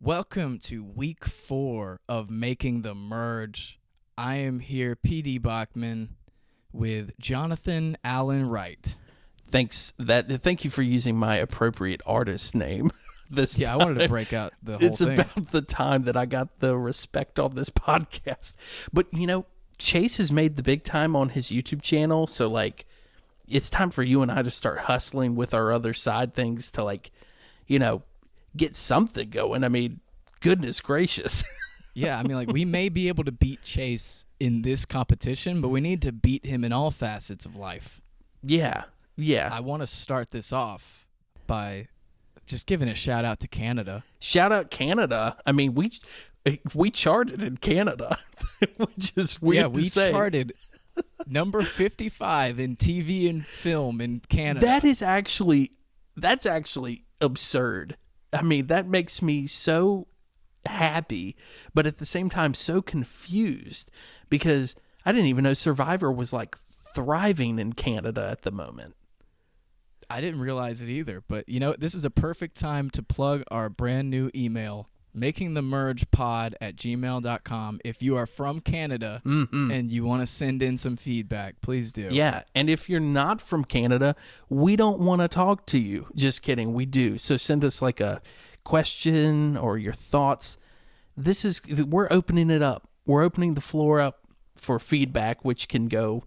Welcome to week 4 of Making the Merge. I am here, PD Bachman, with Jonathan Allen Wright. Thank you for using my appropriate artist name this time. I wanted to break out the whole It's thing. about the time that I got the respect on this podcast. But, Chase has made the big time on his YouTube channel, so, it's time for you and I to start hustling with our other side things to, get something going. I mean, goodness gracious. Yeah, we may be able to beat Chase in this competition, but we need to beat him in all facets of life. Yeah. I want to start this off by just giving a shout out to Canada. Shout out Canada. I mean, we charted in Canada, which is weird to say. Yeah, we charted number 55 in TV and film in Canada. That's actually absurd. I mean, that makes me so happy, but at the same time so confused because I didn't even know Survivor was thriving in Canada at the moment. I didn't realize it either, but this is a perfect time to plug our brand new email, makingthemergepod@gmail.com. If you are from Canada and you want to send in some feedback, please do. Yeah, and if you're not from Canada, we don't want to talk to you. Just kidding, we do. So send us a question or your thoughts. We're opening it up. We're opening the floor up for feedback, which can go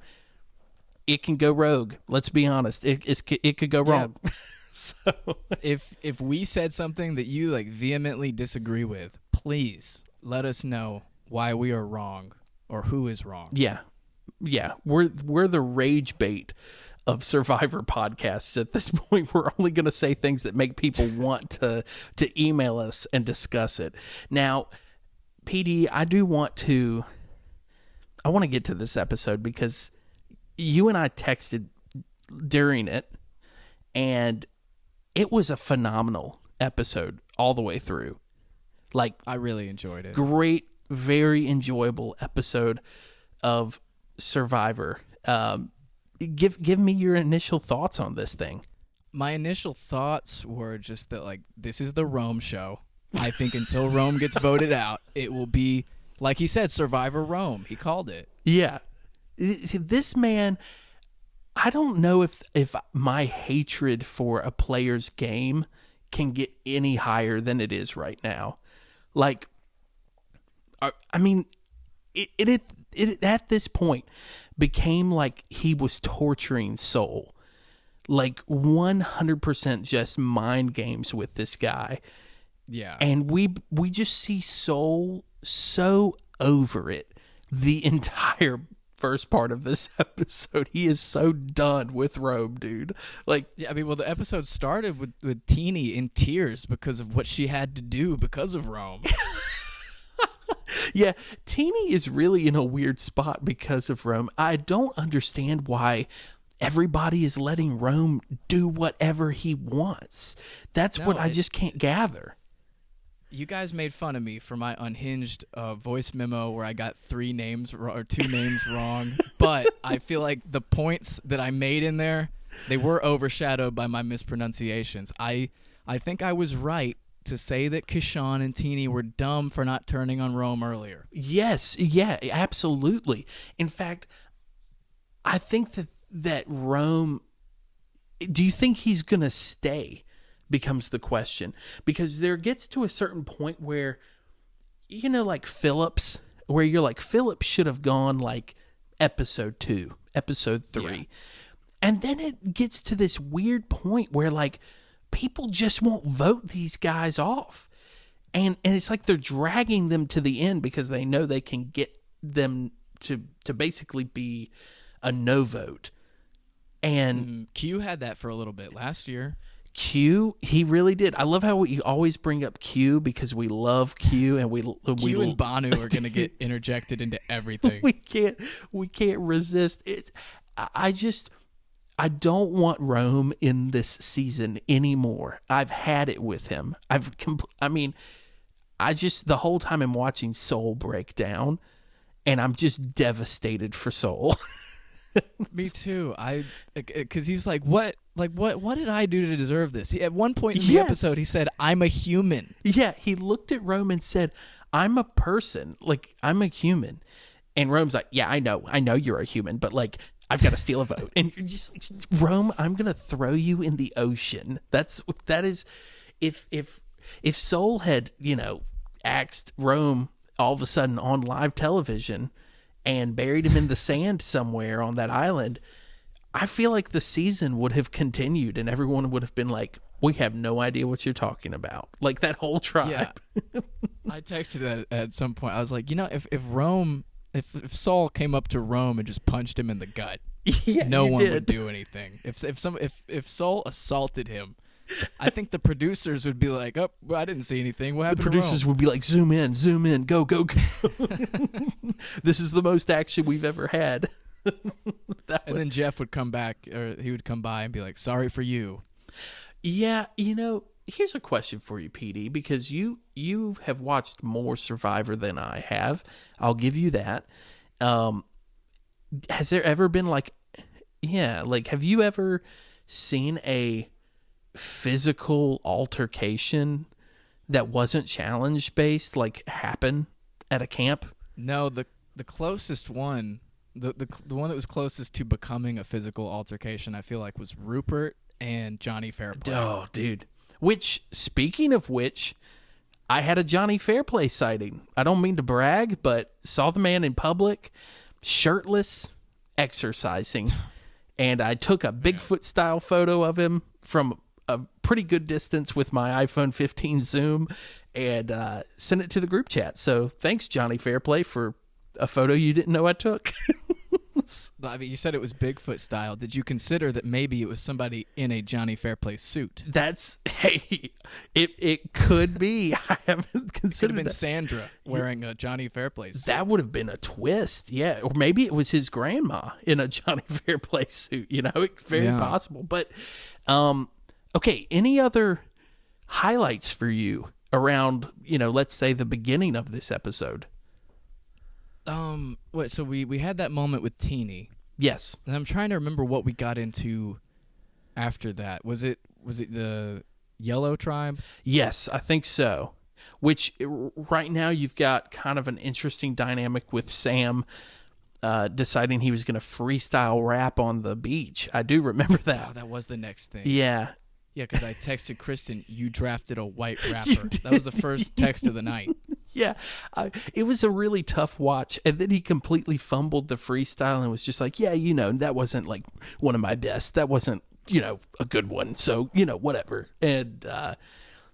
rogue. Let's be honest. It could go wrong. Yeah. So if we said something that you vehemently disagree with, please let us know why we are wrong or who is wrong. Yeah. We're the rage bait of Survivor podcasts at this point. We're only going to say things that make people want to email us and discuss it. Now, PD, I want to get to this episode because you and I texted during it, and it was a phenomenal episode all the way through. I really enjoyed it. Great, very enjoyable episode of Survivor. Give me your initial thoughts on this thing. My initial thoughts were just that, this is the Rome show. I think until Rome gets voted out, it will be, like he said, Survivor Rome. He called it. Yeah. This man, I don't know if my hatred for a player's game can get any higher than it is right now. It at this point became like he was torturing Soul. 100% just mind games with this guy. Yeah. And we just see Soul so over it the entire first part of this episode. He is so done with Rome, dude. The episode started with Teeny in tears because of what she had to do because of Rome. Yeah, Teeny is really in a weird spot because of Rome. I don't understand why everybody is letting Rome do whatever he wants. That's what I just can't gather. You guys made fun of me for my unhinged voice memo where I got 2 names wrong, but I feel like the points that I made in there, they were overshadowed by my mispronunciations. I think I was right to say that Kristin and Teeny were dumb for not turning on Rome earlier. Yes, yeah, absolutely. In fact, I think that Rome, do you think he's going to stay? Becomes the question, because there gets to a certain point where, Phillips, where you're like, Phillips should have gone episode 2, episode 3. Yeah. And then it gets to this weird point where people just won't vote these guys off. And it's like they're dragging them to the end because they know they can get them to basically be a no vote. And Q had that for a little bit last year. Q, he really did. I love how we always bring up Q because we love Q, and Q and Banu are going to get interjected into everything. We can't resist it. I don't want Rome in this season anymore. I've had it with him. The whole time I'm watching Soul break down, and I'm just devastated for Soul. Me too. Because he's like, what Like, what did I do to deserve this? At one point in the episode, he said, "I'm a human." Yeah, he looked at Rome and said, "I'm a person. Like, I'm a human." And Rome's like, "Yeah, I know you're a human, but like, I've got to steal a vote." And you're just like, Rome, I'm gonna throw you in the ocean. That is, if Soul had axed Rome all of a sudden on live television and buried him in the sand somewhere on that island, I feel like the season would have continued and everyone would have been like, "We have no idea what you're talking about." Like that whole tribe. Yeah. I texted that at some point. I was like, if Saul came up to Rome and just punched him in the gut, no one would do anything. If Saul assaulted him, I think the producers would be like, "Oh, well, I didn't see anything. What happened?" The producers would be like, zoom in, go. This is the most action we've ever had." And then Jeff would come back, or he would come by and be like, "Sorry for you." Yeah, here's a question for you, PD, because you have watched more Survivor than I have. I'll give you that. Has there ever been have you ever seen a physical altercation that wasn't challenge based happen at a camp? No, the closest one, the one that was closest to becoming a physical altercation, I feel like, was Rupert and Johnny Fairplay. Oh, dude. Speaking of which, I had a Johnny Fairplay sighting. I don't mean to brag, but saw the man in public, shirtless, exercising, and I took a Bigfoot-style photo of him from a pretty good distance with my iPhone 15 zoom and sent it to the group chat. So thanks, Johnny Fairplay, for a photo you didn't know I took. I mean, you said it was Bigfoot style. Did you consider that maybe it was somebody in a Johnny Fairplay suit? It could be. I haven't considered. Could have been Sandra wearing a Johnny Fairplay suit. That would have been a twist, yeah. Or maybe it was his grandma in a Johnny Fairplay suit. Very possible. But okay, any other highlights for you around, let's say the beginning of this episode? So we had that moment with Teeny. Yes. And I'm trying to remember what we got into after that. Was it the Yellow Tribe? Yes, I think so. Which right now you've got kind of an interesting dynamic with Sam deciding he was going to freestyle rap on the beach. I do remember that. Oh, that was the next thing. Yeah. Yeah, because I texted Kristin, "You drafted a white rapper." That was the first text of the night. Yeah, it was a really tough watch. And then he completely fumbled the freestyle and was just like, "Yeah, that wasn't one of my best. That wasn't, a good one. So, whatever." And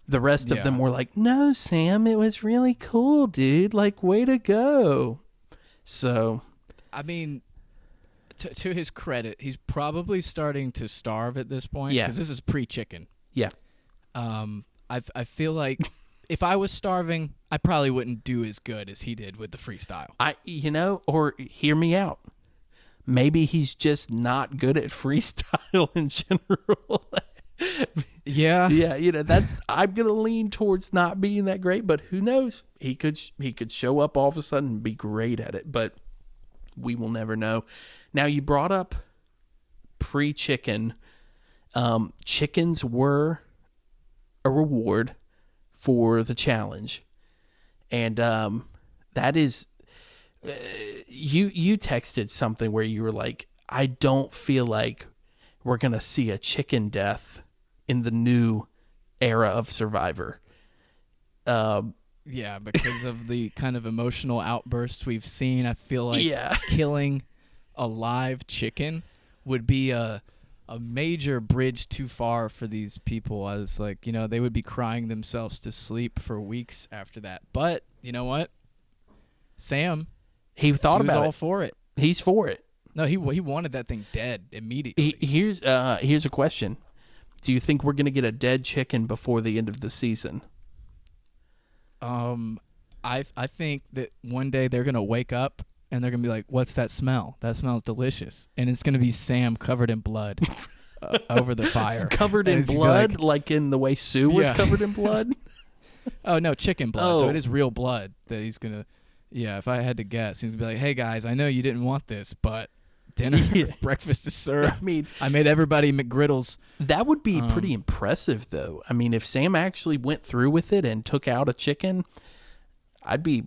the rest of them were like, "No, Sam, it was really cool, dude. Way to go." So, I mean, to his credit, he's probably starting to starve at this point. Yeah. Because this is pre-chicken. Yeah. I feel like if I was starving, I probably wouldn't do as good as he did with the freestyle. Or hear me out. Maybe he's just not good at freestyle in general. Yeah. Yeah, I'm going to lean towards not being that great, but who knows? He could show up all of a sudden and be great at it, but we will never know. Now, you brought up pre-chicken. Chickens were a reward for the challenge. And that is... you texted something where you were like, "I don't feel like we're going to see a chicken death in the new era of Survivor." Yeah, because of the kind of emotional outbursts we've seen, I feel like killing a live chicken would be a major bridge too far for these people. I was like, they would be crying themselves to sleep for weeks after that. But you know what? Sam, he thought he was about all it. for it. He's for it. No, he wanted that thing dead immediately. Here's a question. Do you think we're going to get a dead chicken before the end of the season? I think that one day they're going to wake up and they're going to be like, "What's that smell? That smells delicious." And it's going to be Sam covered in blood over the fire. Covered in blood? Like in the way Sue was covered in blood? Oh, no, chicken blood. So it is real blood that he's going to... Yeah, if I had to guess, he's going to be like, "Hey, guys, I know you didn't want this, but dinner. If breakfast is served. I mean, I made everybody McGriddles. That would be pretty impressive, though. I mean, if Sam actually went through with it and took out a chicken, I'd be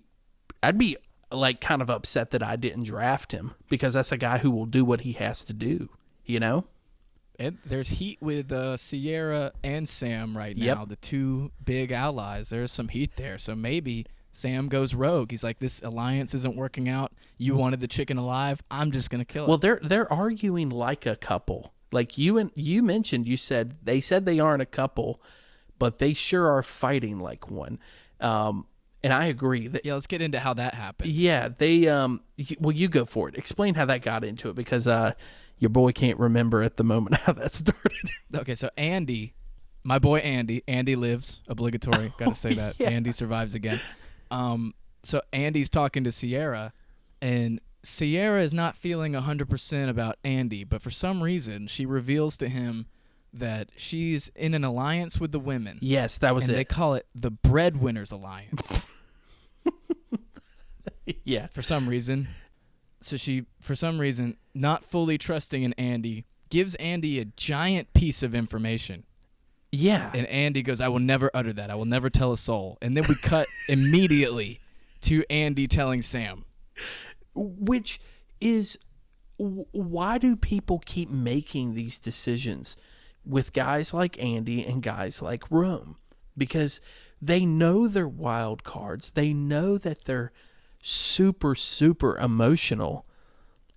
like kind of upset that I didn't draft him, because that's a guy who will do what he has to do, you know? And there's heat with Sierra and Sam right now, Yep. the two big allies. There's some heat there. So maybe Sam goes rogue. He's like, this alliance isn't working out. You wanted the chicken alive. I'm just going to kill it. Well, they're arguing like a couple. Like you mentioned, you said they aren't a couple, but they sure are fighting like one. And I agree that. Yeah, let's get into how that happened. Yeah, they. You go for it. Explain how that got into it, because your boy can't remember at the moment how that started. Okay, so Andy, my boy Andy lives, obligatory. Got to say that. Yeah. Andy survives again. So Andy's talking to Sierra, and Sierra is not feeling 100% about Andy, but for some reason she reveals to him that she's in an alliance with the women. Yes, that was and it. they call it the Breadwinners Alliance. Yeah. For some reason. So she, for some reason, not fully trusting in Andy, gives Andy a giant piece of information. Yeah. And Andy goes, I will never utter that. I will never tell a soul. And then we cut immediately to Andy telling Sam. Which is, why do people keep making these decisions with guys like Andy and guys like Rome? Because they know they're wild cards. They know that they're super, super emotional.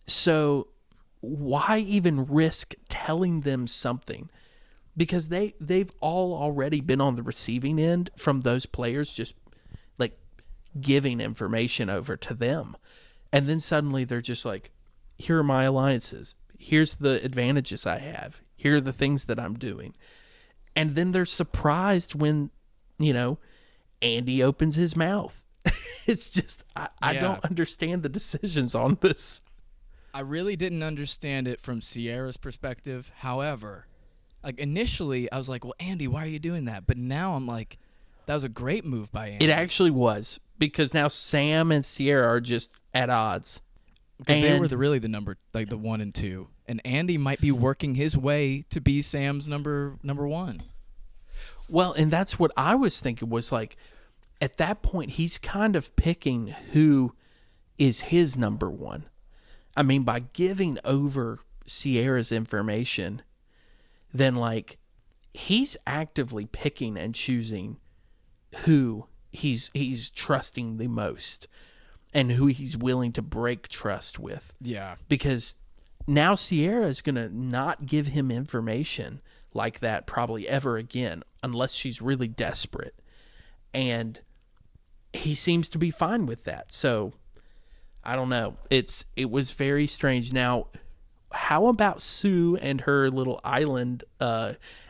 So why even risk telling them something? Because they've all already been on the receiving end from those players just like giving information over to them. And then suddenly they're just like, here are my alliances. Here's the advantages I have. Here are the things that I'm doing. And then they're surprised when, Andy opens his mouth. It's just, I don't understand the decisions on this. I really didn't understand it from Sierra's perspective. However, like initially I was like, well, Andy, why are you doing that? But now I'm like, that was a great move by Andy. It actually was, because now Sam and Sierra are just at odds. Because they were really the number, like the 1 and 2. And Andy might be working his way to be Sam's number 1. Well, and that's what I was thinking, was like, at that point, he's kind of picking who is his number 1. I mean, by giving over Sierra's information, then like he's actively picking and choosing who he's trusting the most and who he's willing to break trust with. Yeah. Because now Sierra is going to not give him information like that probably ever again, unless she's really desperate. And he seems to be fine with that. So I don't know. It was very strange. Now, how about Sue and her little island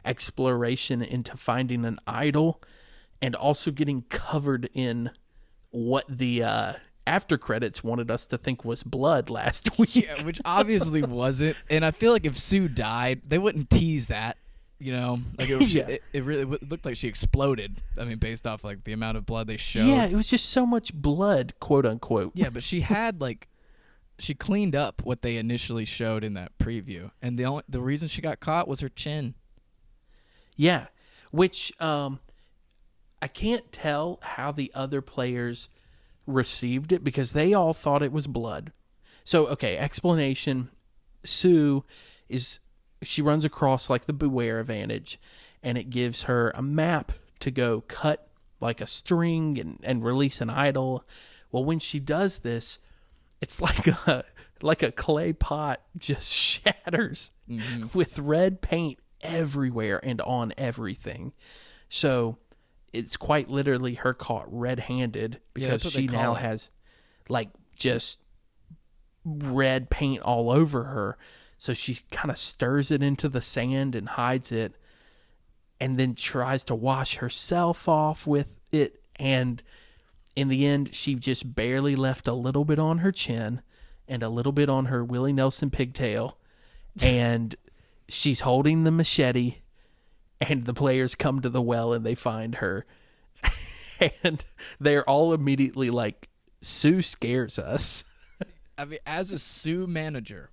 exploration into finding an idol, and also getting covered in what the after credits wanted us to think was blood last week? Yeah, which obviously wasn't. And I feel like if Sue died, they wouldn't tease that. Like it really looked like she exploded. I mean, based off like the amount of blood they showed. Yeah, it was just so much blood, quote unquote. Yeah, but she had she cleaned up what they initially showed in that preview, and the reason she got caught was her chin. Yeah, which I can't tell how the other players received it, because they all thought it was blood. So, okay, explanation. Sue she runs across like the Beware advantage, and it gives her a map to go cut like a string and release an idol. Well, when she does this, it's like a clay pot just shatters with red paint everywhere and on everything. So it's quite literally her caught red-handed, because she now has like just red paint all over her. So she kind of stirs it into the sand and hides it, and then tries to wash herself off with it. And in the end, she just barely left a little bit on her chin and a little bit on her Willie Nelson pigtail. And she's holding the machete, and the players come to the well and they find her. And they're all immediately like, Sue scares us. I mean, as a Sue manager,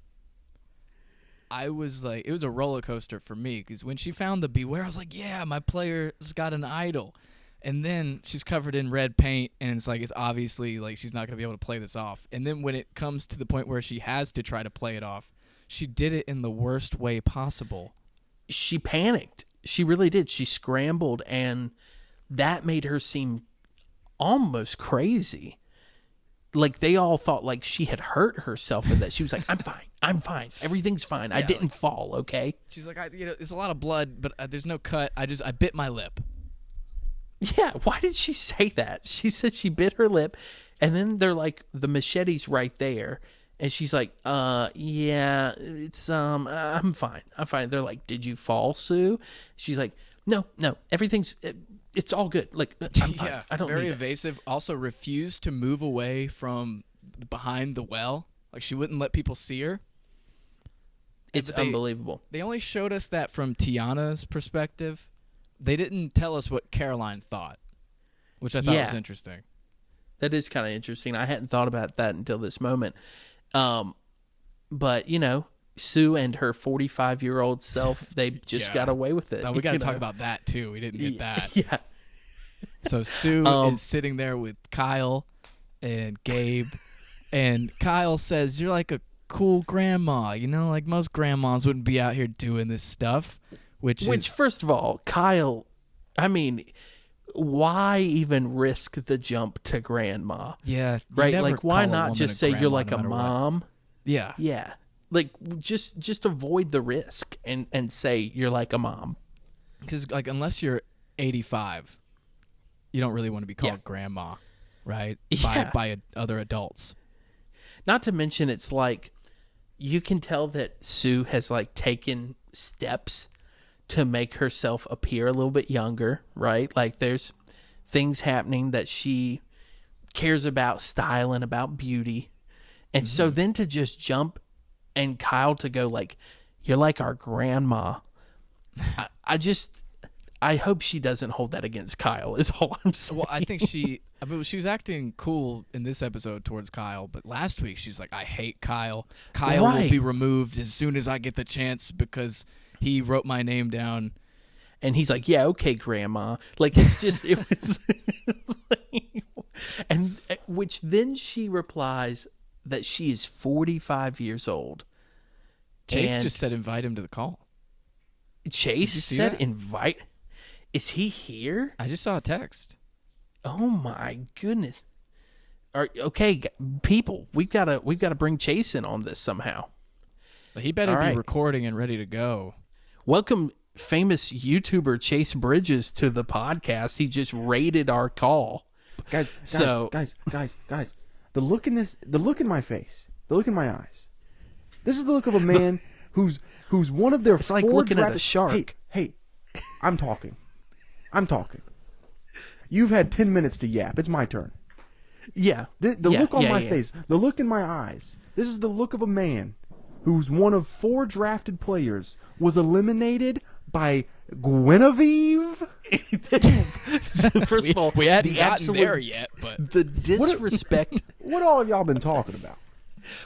I was like, it was a roller coaster for me because when she found the beware, I was like, yeah, my player's got an idol. And then she's covered in red paint, and it's like it's obviously like she's not going to be able to play this off. And then when it comes to the point where she has to try to play it off, she did it in the worst way possible. She panicked. She really did. She scrambled, and that made her seem almost crazy. Like they all thought like she had hurt herself and that she was like, I'm fine. Everything's fine. I didn't fall. Okay. She's like, there's a lot of blood, but there's no cut. I bit my lip. Yeah. Why did she say that? She said she bit her lip, and then they're like, the machete's right there. And she's like, yeah, it's, I'm fine. They're like, did you fall, Sue? She's like, no, everything's, it's all good. Like, I'm fine. I don't very need evasive. Also refused to move away from behind the well. Like she wouldn't let people see her. It's unbelievable. They only showed us that from Tiana's perspective. They didn't tell us what Caroline thought, which I thought was interesting. That is kind of interesting. I hadn't thought about that until this moment. But, you know, Sue and her 45-year-old self, they just got away with it. No, we got to talk about that, too. We didn't get that. Yeah. So Sue is sitting there with Kyle and Gabe, and Kyle says, you're like a cool grandma, you know, like most grandmas wouldn't be out here doing this stuff. Which first of all, Kyle, I mean, why even risk the jump to grandma? Yeah. Right? Like, why not just say you're like a mom? What. Yeah. Yeah. Like, just avoid the risk and say you're like a mom. Because, like, unless you're 85, you don't really want to be called grandma, right? By other adults. Not to mention, it's like, you can tell that Sue has, like, taken steps to make herself appear a little bit younger, right? Like there's things happening that she cares about, style and about beauty. And so then to just jump and Kyle to go like, you're like our grandma. I hope she doesn't hold that against Kyle is all I'm saying. Well, I think she was acting cool in this episode towards Kyle, but last week she's like, I hate Kyle. Kyle will be removed as soon as I get the chance because he wrote my name down. And he's like, yeah, okay, grandma. Like, it's just, it was, and which then she replies that she is 45 years old. Chase just said invite him to the call. Chase said invite. Is he here? I just saw a text. Oh my goodness. Okay, people, we've got to bring Chase in on this somehow. But he better be recording and ready to go. Welcome, famous YouTuber Chase Bridges, to the podcast. He just rated our call. Guys. The look in my face, the look in my eyes. This is the look of a man who's one of their. It's like looking at a shark. Hey, I'm talking. You've had 10 minutes to yap. It's my turn. Yeah. The look on my face, the look in my eyes. This is the look of a man who's one of 4 drafted players, was eliminated by Guinevere. First of all, we hadn't gotten there yet, but the disrespect. What all have y'all been talking about?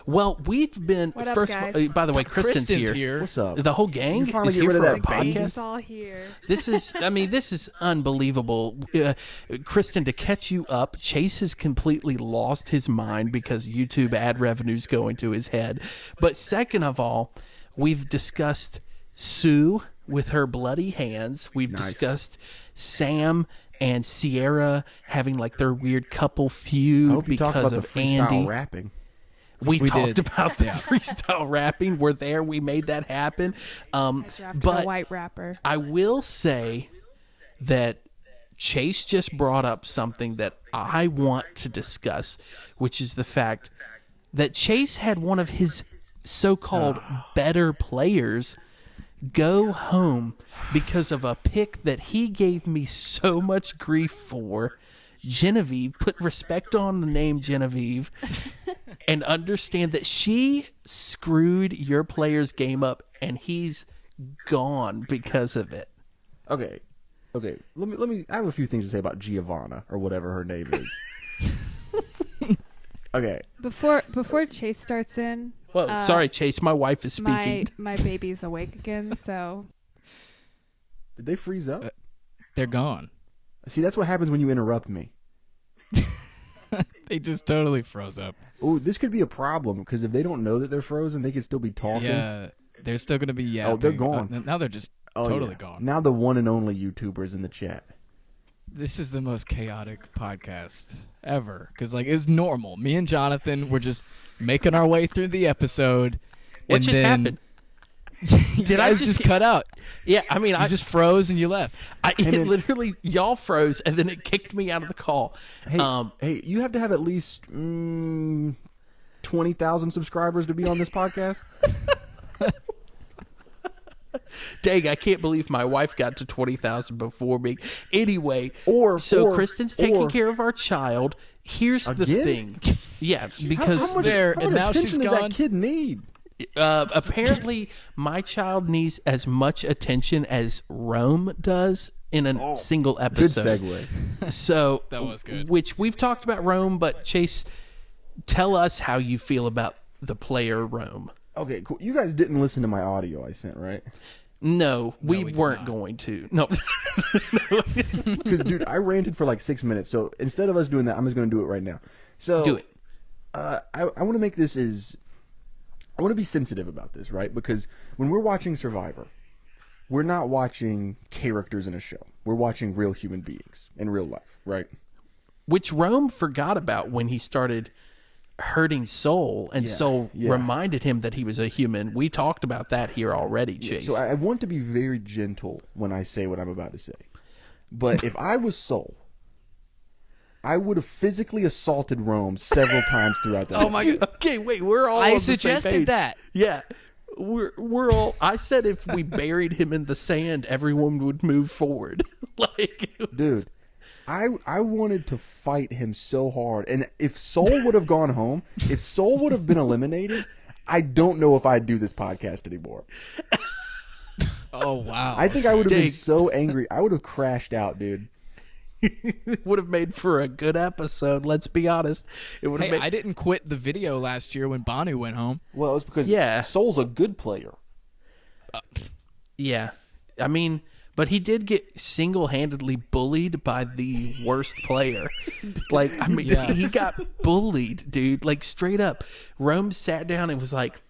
Well, we've been what up, first. Guys? By the way, Kristin's here. What's up? The whole gang You finally is get here rid of for our that bang? podcast. It's all here. This is unbelievable. Kristin, to catch you up, Chase has completely lost his mind because YouTube ad revenue's going to his head. But second of all, we've discussed Sue with her bloody hands. We've discussed Sam and Sierra having like their weird couple feud I hope you talk because about of the freestyle Andy. rapping. We talked did. about the freestyle rapping. We're there. We made that happen. I drafted But a white rapper. I will say that Chase just brought up something that I want to discuss, which is the fact that Chase had one of his so-called better players go home because of a pick that he gave me so much grief for. Genevieve, put respect on the name Genevieve and understand that she screwed your player's game up and he's gone because of it. Okay. Let me. I have a few things to say about Giovanna or whatever her name is. Okay. Before Chase starts in, Whoa, sorry, Chase. My wife is speaking. My baby's awake again, so Did they freeze up? They're gone. See, that's what happens when you interrupt me. They just totally froze up. Oh, this could be a problem because if they don't know that they're frozen, they could still be talking. Yeah, they're still gonna be yapping. Oh, they're gone. Now they're just totally gone. Now the one and only YouTubers in the chat. This is the most chaotic podcast ever. Because, like, it was normal. Me and Jonathan were just making our way through the episode. What and just then happened? Did I just cut out? Yeah, I mean, I just froze and you left. It literally, y'all froze, and then it kicked me out of the call. Hey, you have to have at least 20,000 subscribers to be on this podcast? Dang, I can't believe my wife got to 20,000 before me. Anyway, Or Kristen's taking care of our child. Here's the Again? thing. Yeah, because how much and now she's attention does gone? that kid need? apparently my child needs as much attention as Rome does in a single Good episode. segue. So That was good. Which we've talked about Rome, but Chase, tell us how you feel about the player Rome. Okay, cool. You guys didn't listen to my audio I sent, right? No, we we did weren't not. going to. No. Because, dude, I ranted for like 6 minutes. So instead of us doing that, I'm just going to do it right now. So Do it. I want to make this I want to be sensitive about this, right? Because when we're watching Survivor, we're not watching characters in a show. We're watching real human beings in real life, right? Which Rome forgot about when he started hurting Soul, and Soul reminded him that he was a human. We talked about that here already, Chase. So I want to be very gentle when I say what I'm about to say. But if I was Soul, I would have physically assaulted Rome several times throughout that. Oh my god! Okay, wait, we're all on I the same suggested page. that. Yeah. We're all. I said if we buried him in the sand, everyone would move forward. Like, Dude, I wanted to fight him so hard. And if Soul would have gone home, if Soul would have been eliminated, I don't know if I'd do this podcast anymore. Oh wow! I think I would have been Dang. so angry. I would have crashed out, dude. would have made for a good episode. Let's be honest. It would have Hey, made. I didn't quit the video last year when Banu went home. Well, it's because Yeah. Soul's a good player. Yeah, I mean, but he did get single-handedly bullied by the worst player. Like, I mean, Yeah. he got bullied, dude. Like, straight up. Rome sat down and was like,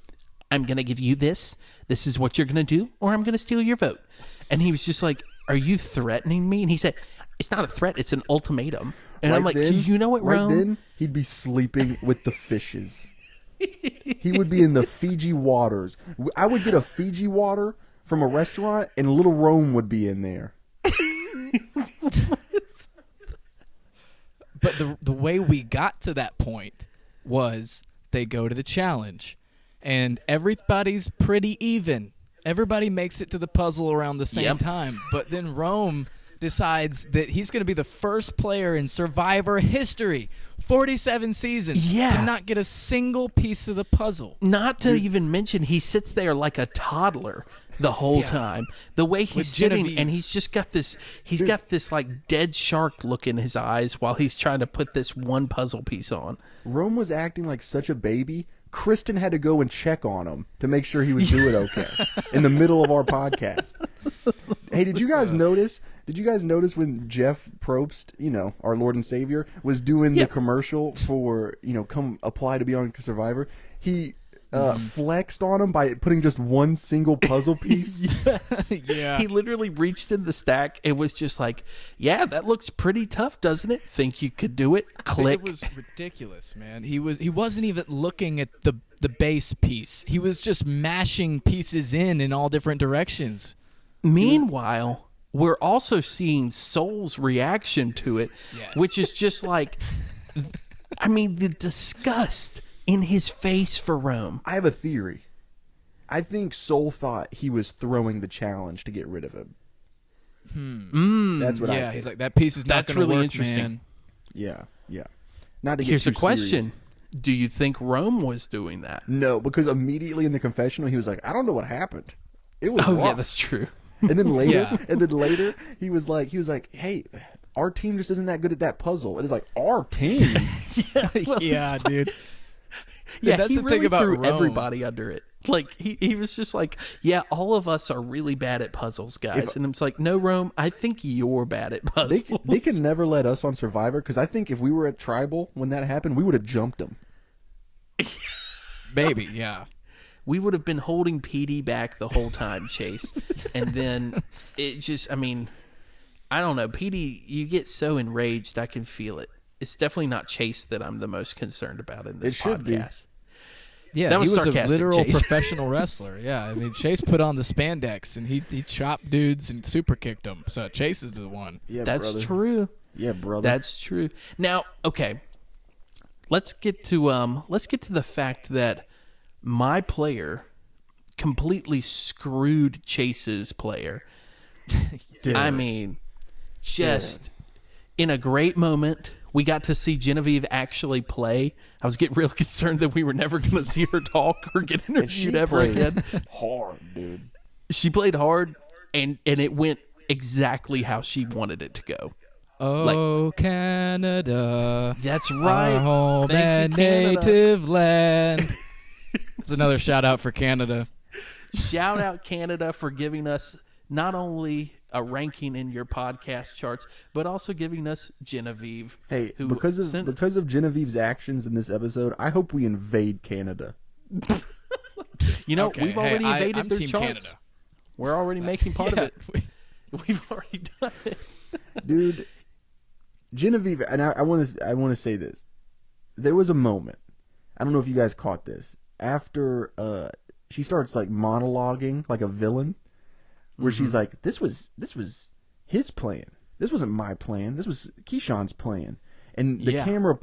"I'm gonna give you this. This is what you're gonna do, or I'm gonna steal your vote." And he was just like, "Are you threatening me?" And he said, "It's not a threat. It's an ultimatum." And I'm like, "You know what, right Rome?" then, he'd be sleeping with the fishes. He would be in the Fiji waters. I would get a Fiji water from a restaurant, and little Rome would be in there. But the way we got to that point was they go to the challenge, and everybody's pretty even. Everybody makes it to the puzzle around the same Yep. time. But then Rome decides that he's going to be the first player in Survivor history, 47 seasons, Yeah. to not get a single piece of the puzzle. Not to even mention, he sits there like a toddler the whole time. The way he's With sitting, Genevieve. and he's just got this. He's got this like dead shark look in his eyes while he's trying to put this one puzzle piece on. Rome was acting like such a baby. Kristin had to go and check on him to make sure he was doing okay in the middle of our podcast. Hey, did you guys notice? Did you guys notice when Jeff Probst, our Lord and Savior, was doing the commercial for, come apply to be on Survivor? He flexed on him by putting just one single puzzle piece. Yeah. He literally reached in the stack and was just like, "Yeah, that looks pretty tough, doesn't it? Think you could do it?" Click. It was ridiculous, man. He wasn't even looking at the base piece. He was just mashing pieces in all different directions. Meanwhile, we're also seeing Soul's reaction to it, Yes. which is just like, I mean, the disgust in his face for Rome. I have a theory. I think Soul thought he was throwing the challenge to get rid of him. That's what I Yeah, think. he's like, that piece is not That's going to really work, interesting. man. Yeah. Not to get Here's too a question. serious. Do you think Rome was doing that? No, because immediately in the confessional, he was like, "I don't know what happened. It was Oh, rough." yeah, that's true. And then later, Yeah. he was like, "Hey, our team just isn't that good at that puzzle." And it's like, our team. Yeah, dude. Yeah, that's he the really thing about threw Rome. everybody under it. Like he was just like, yeah, all of us are really bad at puzzles, guys. And it's like, no, Rome, I think you're bad at puzzles. They can never let us on Survivor because I think if we were at Tribal when that happened, we would have jumped them. Maybe, yeah. We would have been holding PD back the whole time, Chase. And then it just, I mean, I don't know. PD, you get so enraged, I can feel it. It's definitely not Chase that I'm the most concerned about in this It should be. podcast. Yeah, That was he was sarcastic, a literal Chase. professional wrestler. Yeah, I mean, Chase put on the spandex and he chopped dudes and super kicked them. So Chase is the one. Yeah, That's brother. true. Yeah, brother. That's true. Now, okay, let's get to the fact that my player completely screwed Chase's player. I mean, just in a great moment, we got to see Genevieve actually play. I was getting real concerned that we were never going to see her talk or get interviewed ever again. Hard, dude. She played hard, and it went exactly how she wanted it to go. Oh, Canada. That's right. Our home Thank and you, Canada. native land. It's another shout out for Canada. Shout out Canada for giving us not only a ranking in your podcast charts, but also giving us Genevieve. Hey, who because sent- of Genevieve's actions in this episode, I hope we invade Canada. you know, Okay, we've already hey, invaded I'm their Team charts. Canada. We're already making part of it. We've already done it. Dude, Genevieve, and I want to say this. There was a moment. I don't know if you guys caught this. After she starts like monologuing like a villain, where she's like, "This was his plan. This wasn't my plan. This was Keyshawn's plan." And the camera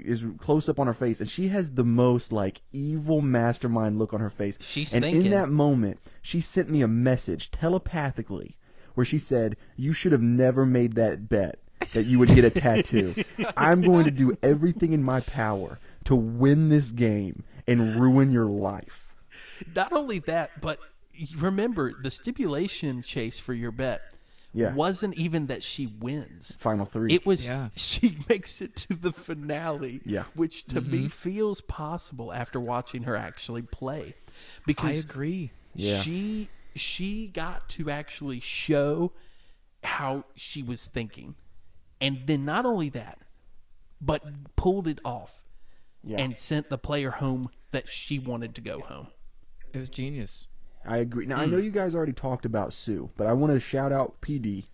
is close up on her face, and she has the most like evil mastermind look on her face. She's and thinking. in that moment, she sent me a message telepathically where she said, "You should have never made that bet that you would get a tattoo. I'm going to do everything in my power to win this game and ruin your life." Not only that, but remember the stipulation, Chase, for your bet wasn't even that she wins. Final three. It was she makes it to the finale, which to me feels possible after watching her actually play. Because I agree. she got to actually show how she was thinking. And then not only that, but pulled it off and sent the player home that she wanted to go home. It was genius. I agree. Now, I know you guys already talked about Sue, but I want to shout out PD.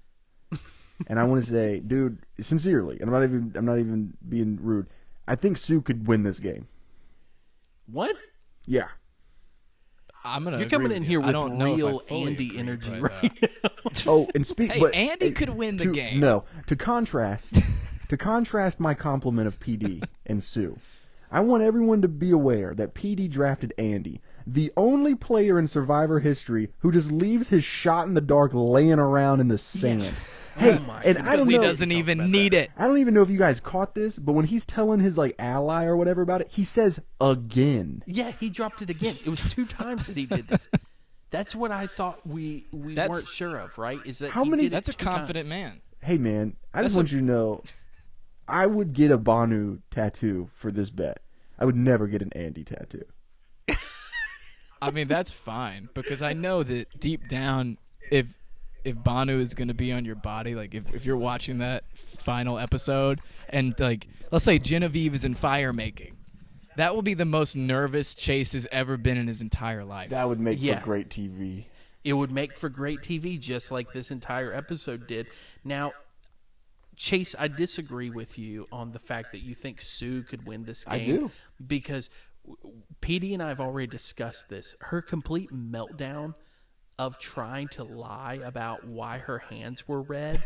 And I want to say, dude, sincerely, and I'm not even being rude. I think Sue could win this game. What? Yeah. You're coming in here with real Andy energy right now. Oh, and Andy could win the game. No, to contrast my compliment of PD and Sue, I want everyone to be aware that PD drafted Andy, the only player in Survivor history who just leaves his shot in the dark laying around in the sand. Hey, and I don't know. He doesn't even need it. I don't even know if you guys caught this, but when he's telling his like ally or whatever about it, he says again. Yeah, he dropped it again. It was 2 times that he did this. That's what I thought we weren't sure of, right? Is that how many? That's a confident man. Hey man, I just want you to know, I would get a Banu tattoo for this bet. I would never get an Andy tattoo. I mean, that's fine because I know that deep down, if Banu is going to be on your body, like if you're watching that final episode and like let's say Genevieve is in fire making, that will be the most nervous Chase has ever been in his entire life. That would make for great TV. It would make for great TV just like this entire episode did. Now, Chase, I disagree with you on the fact that you think Sue could win this game. I do. Because PD and I have already discussed this. Her complete meltdown of trying to lie about why her hands were red.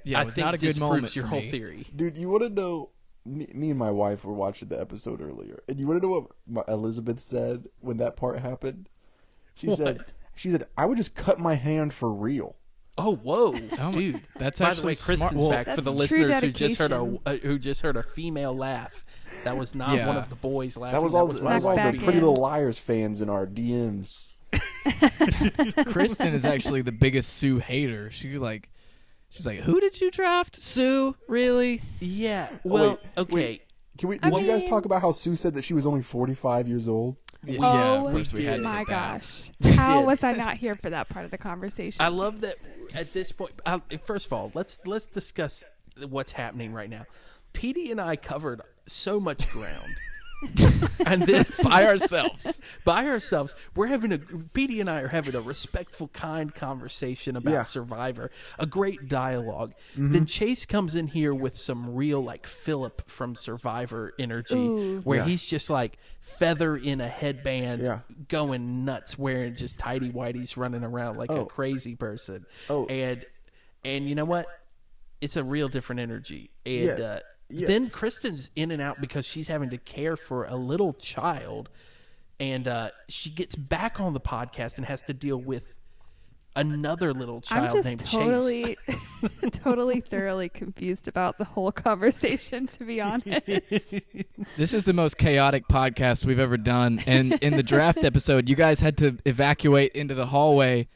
Yeah, it was not a good moment disproves your for whole me. theory. Dude, you want to know? Me and my wife were watching the episode earlier, and you want to know what Elizabeth said when that part happened? She said, "I would just cut my hand for real." Oh, whoa, Oh, dude! that's By the actually way, smart. Kristen's Well, back for the That's true listeners dedication. who just heard a female laugh. That was not Yeah. one of the boys laughing. That was all. my That was all wife. the back Pretty in. Little Liars fans in our DMs. Kristen is actually the biggest Sue hater. She's like, who did you draft? Sue? Really? Yeah. Well, okay. Did you guys talk about how Sue said that she was only 45 years old? Yeah, of Oh course we had to my hit that. gosh. We How did. was I not here for that part of the conversation? I love that at this point. First of all, let's discuss what's happening right now. Petey and I covered so much ground. And then By ourselves. Petey and I are having a respectful, kind conversation about Survivor, a great dialogue. Then Chase comes in here with some real like Philip from Survivor energy, where he's just like feather in a headband, going nuts, wearing just tidy whities, running around like a crazy person. And you know what? It's a real different energy. And then Kristin's in and out because she's having to care for a little child, and she gets back on the podcast and has to deal with another little child named Chase. totally thoroughly confused about the whole conversation, to be honest. This is the most chaotic podcast we've ever done. And in the draft episode, you guys had to evacuate into the hallway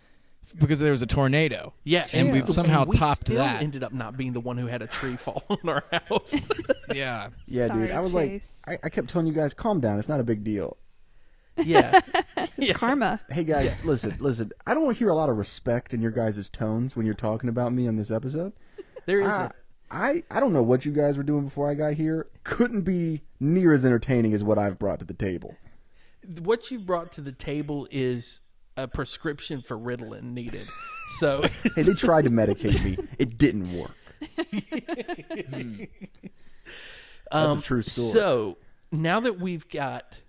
because there was a tornado. Yeah, and we've somehow we topped still that. ended up not being the one who had a tree fall on our house. Yeah. Yeah, Sorry, dude. I was Chase. like, I kept telling you guys, calm down. It's not a big deal. Yeah. Karma. Hey, guys, listen. I don't hear a lot of respect in your guys' tones when you're talking about me on this episode. There isn't. I don't know what you guys were doing before I got here. Couldn't be near as entertaining as what I've brought to the table. What you brought to the table is a prescription for Ritalin needed. So Hey, they tried to medicate me. It didn't work. That's a true story. So now that we've got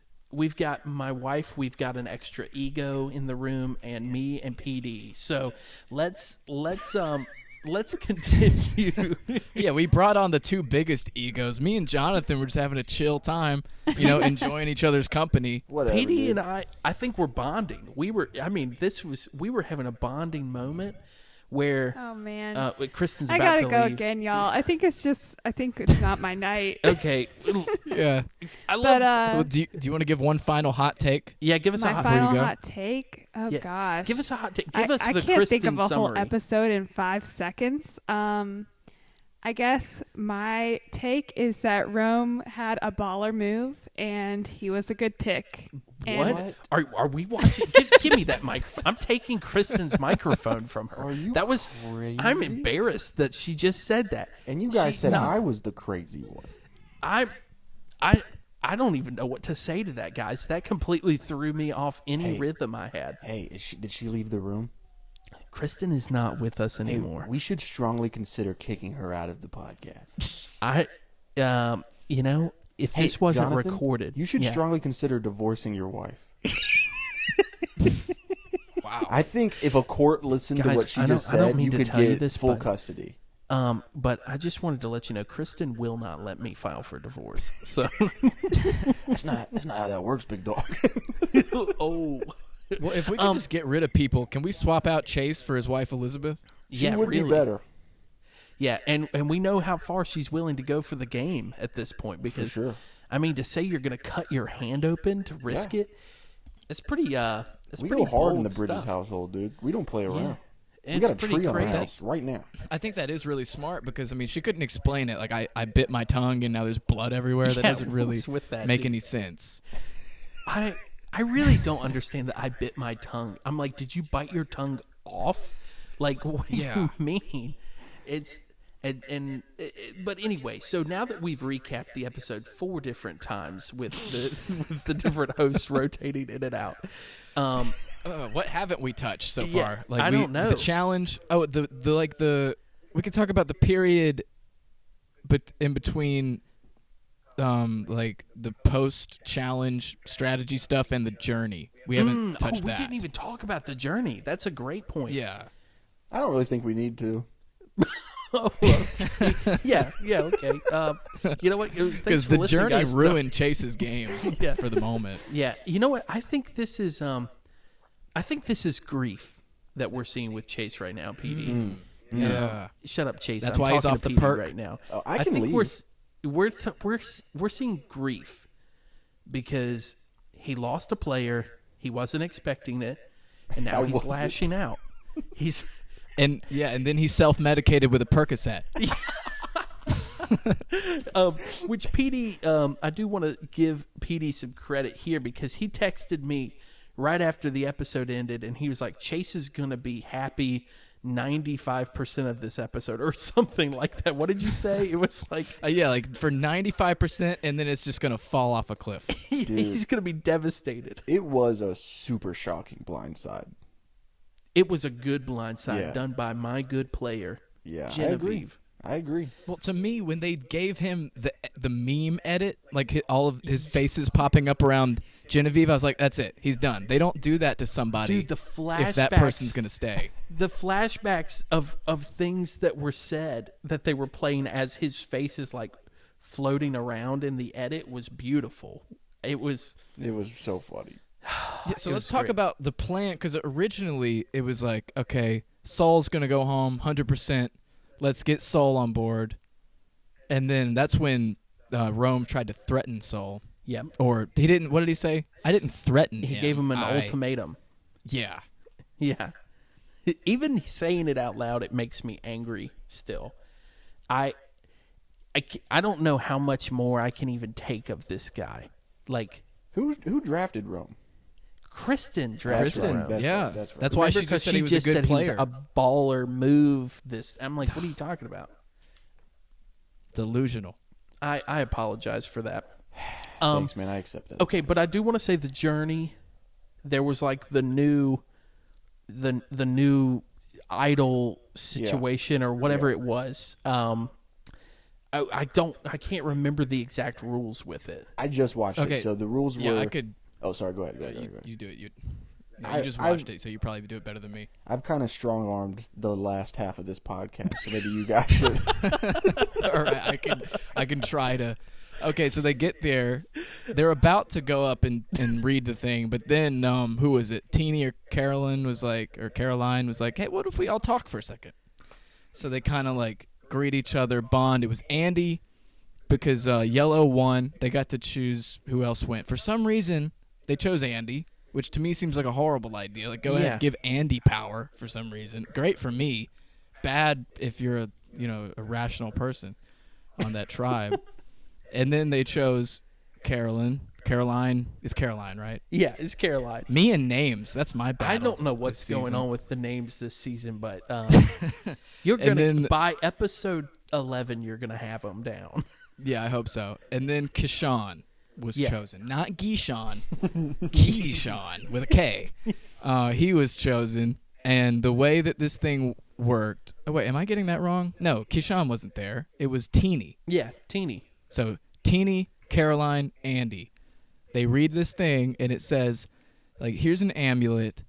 my wife, we've got an extra ego in the room, and me and PD. So let's continue. Yeah, we brought on the two biggest egos. Me and Jonathan were just having a chill time, enjoying each other's company. Whatever, PD dude. and I think we're bonding. We were having a bonding moment where Oh, man. Kristin's I about gotta to go leave. again, y'all. I think it's not my night. Okay, Yeah. I love. But Well, do you want to give one final hot take? yeah, give us a my hot. final go. hot take. Oh Yeah, gosh. give us a hot take. Give us I the can't Kristin think of a summary. whole episode in 5 seconds. I guess my take is that Rome had a baller move and he was a good pick. And What? Are we watching? Give me that microphone. I'm taking Kristin's microphone from her. Are you that was. crazy? I'm embarrassed that she just said that. And you guys She- said no. I was the crazy one. I don't even know what to say to that, guys. That completely threw me off any Hey. rhythm I had. Hey, did she leave the room? Kristin is not with us Hey, anymore. we should strongly consider kicking her out of the podcast. If Hey, this wasn't Jonathan, recorded, you should yeah. strongly consider divorcing your wife. Wow. I think if a court listened to Guys, what she I don't- just I don't said, mean you to could tell you get this, full but- custody. But I just wanted to let you know, Kristin will not let me file for divorce. So, That's not how that works, big dog. oh, Well, if we can just get rid of people, can we swap out Chase for his wife Elizabeth? She yeah, would really. be better. Yeah, and we know how far she's willing to go for the game at this point because, sure. I mean, to say you're going to cut your hand open to risk it, it's pretty. It's We pretty go hard in bold the Bridges stuff. household, dude. We don't play around. We It's got a pretty tree on our crazy. house right now. I think that is really smart because, she couldn't explain it. Like, I bit my tongue and now there's blood everywhere. That Yeah, doesn't really what's with that, make dude? any sense. I really don't understand that I bit my tongue. I'm like, did you bite your tongue off? Like, what do Yeah. you mean? It's but anyway. So now that we've recapped the episode 4 different times with the different hosts rotating in and out, What haven't we touched so Yeah, far? I don't know. The challenge. Oh, we could talk about the period, but in between, the post challenge strategy stuff and the journey. We haven't touched we that. didn't even talk about the journey. That's a great point. Yeah. I don't really think we need to. Oh, well, yeah. Okay. You know what? Because the journey ruined Chase's game Yeah. for the moment. Yeah. You know what? I think this is grief that we're seeing with Chase right now, PD. Yeah. Shut up, Chase. That's I'm why he's talking off to the PD perk. right now. Oh, I can think leave. we're seeing grief because he lost a player, he wasn't expecting it, and now I he's wasn't. lashing out. He's And then he self-medicated with a Percocet. Which Petey, I do want to give Petey some credit here because he texted me right after the episode ended, and he was like, Chase is going to be happy 95% of this episode or something like that. What did you say? It was like... yeah, like for 95%, and then it's just going to fall off a cliff. He's going to be devastated. It was a super shocking blindside. It was a good blindside done by my good player, Genevieve. I agree. Well, to me, when they gave him the meme edit, like all of his faces popping up around Genevieve, I was like, that's it. He's done. They don't do that to somebody. Dude, the flashbacks, if that person's going to stay. The flashbacks of things that were said that they were playing as his face is like floating around in the edit was beautiful. It was so funny. Yeah, so let's talk about the plan, because originally it was like, okay, Saul's going to go home 100%. Let's get Saul on board. And then that's when Rome tried to threaten Saul. Yep. Or he didn't. What did he say? I didn't threaten him. He gave him an ultimatum. Yeah. Yeah. Even saying it out loud, it makes me angry still. I don't know how much more I can even take of this guy. Like, who drafted Rome? Kristin drafted Rome. That's yeah. right, that's right. That's why she just said he was a good player. A baller move. I'm like, what are you talking about? Delusional. I apologize for that. Thanks, man. I accept that. Okay, but I do want to say the journey. There was like the new idol situation or whatever it was. I can't remember the exact rules with it. I just watched it, so the rules were. Yeah, I could. Oh, sorry. Go ahead. You do it. You just watched it, so you probably do it better than me. I've kind of strong-armed the last half of this podcast, so maybe you guys should. All right, I can try to. Okay, so they get there. They're about to go up and read the thing, but then who was it? Teeny or Caroline was like, hey, what if we all talk for a second? So they kind of like greet each other, bond. It was Andy because Yellow won. They got to choose who else went. For some reason, they chose Andy, which to me seems like a horrible idea. Like, go ahead and give Andy power for some reason. Great for me. Bad if you're a rational person on that tribe. And then they chose Caroline. Caroline is Caroline, right? Yeah, it's Caroline. Me and names. That's my battle. I don't know what's going on with the names this season, but you're gonna by episode 11, you're gonna have them down. Yeah, I hope so. And then Kishan was chosen, not Gishan. Gishan with a K. He was chosen, and the way that this thing worked. Oh wait, am I getting that wrong? No, Kishan wasn't there. It was Teeny. Yeah, Teeny. So Teeny, Caroline, Andy. They read this thing, and it says, like, here's an amulet.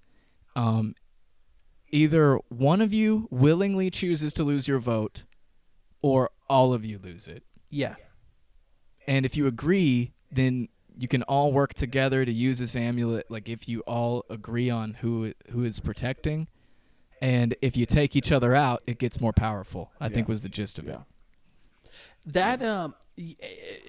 Either one of you willingly chooses to lose your vote, or all of you lose it. Yeah. And if you agree, then you can all work together to use this amulet, like if you all agree on who is protecting. And if you take each other out, it gets more powerful, I think was the gist of it. That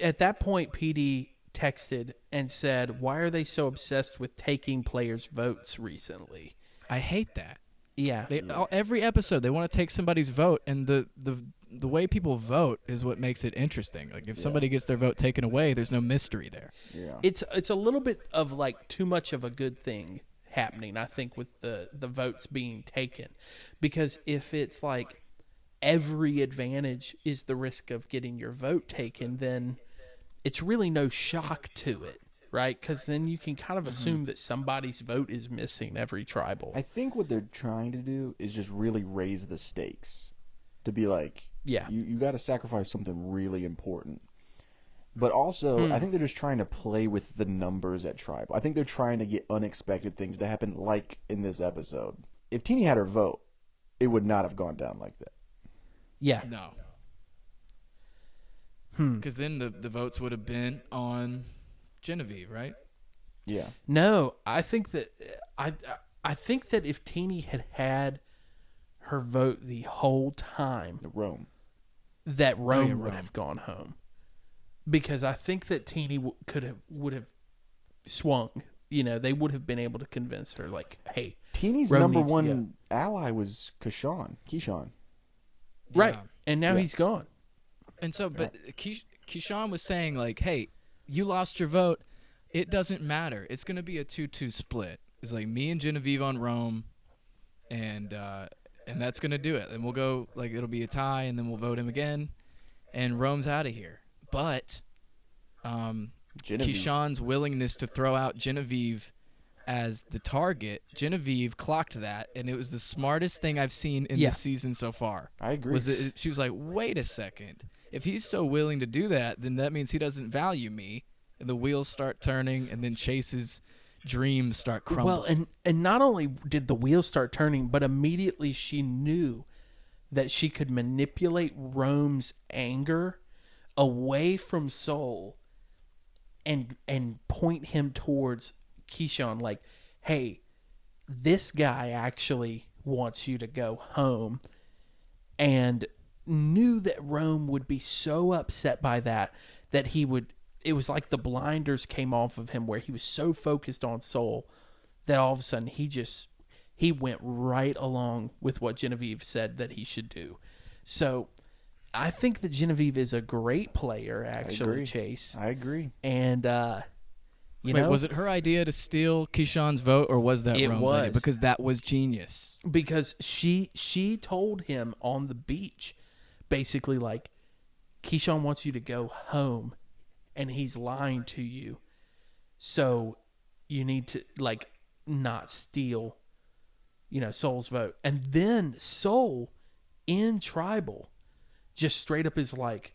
at that point, PD texted and said, "Why are they so obsessed with taking players' votes recently?" I hate that. Yeah. Every episode they want to take somebody's vote, and the way people vote is what makes it interesting. Like if somebody gets their vote taken away, there's no mystery there. Yeah. It's a little bit of like too much of a good thing happening, I think, with the votes being taken, because if it's like every advantage is the risk of getting your vote taken, then it's really no shock to it, right? Because then you can kind of assume that somebody's vote is missing every tribal. I think what they're trying to do is just really raise the stakes to be like, you got to sacrifice something really important. But also, I think they're just trying to play with the numbers at tribal. I think they're trying to get unexpected things to happen, like in this episode. If Teeny had her vote, it would not have gone down like that. Yeah. No. Because then the votes would have been on Genevieve, right? Yeah. No, I think that I think that if Teeny had her vote the whole time, Rome would have gone home, because I think that Teeny would have swung. You know, they would have been able to convince her, like, hey, Teeny's number one ally was Keyshawn. Right, and now he's gone. And so, but Keyshawn was saying, like, hey, you lost your vote. It doesn't matter. It's going to be a 2-2 split. It's like me and Genevieve on Rome, and that's going to do it. And we'll go, like, it'll be a tie, and then we'll vote him again, and Rome's out of here. But Keyshawn's willingness to throw out Genevieve as the target, Genevieve clocked that, and it was the smartest thing I've seen in this season so far. I agree. She was like, wait a second. If he's so willing to do that, then that means he doesn't value me. And the wheels start turning, and then Chase's dreams start crumbling. Well, and not only did the wheels start turning, but immediately she knew that she could manipulate Rome's anger away from Soul and point him towards Keyshawn, like, hey, this guy actually wants you to go home, and knew that Rome would be so upset by that he would. It was like the blinders came off of him, where he was so focused on Soul that all of a sudden he went right along with what Genevieve said that he should do. So I think that Genevieve is a great player, actually, Chase. I agree. And Wait, was it her idea to steal Keyshawn's vote, or was that Rome's idea? Was. Because that was genius. Because she told him on the beach, basically, like, Keyshawn wants you to go home, and he's lying to you. So you need to, like, not steal, Soul's vote. And then Soul, in Tribal, just straight up is like,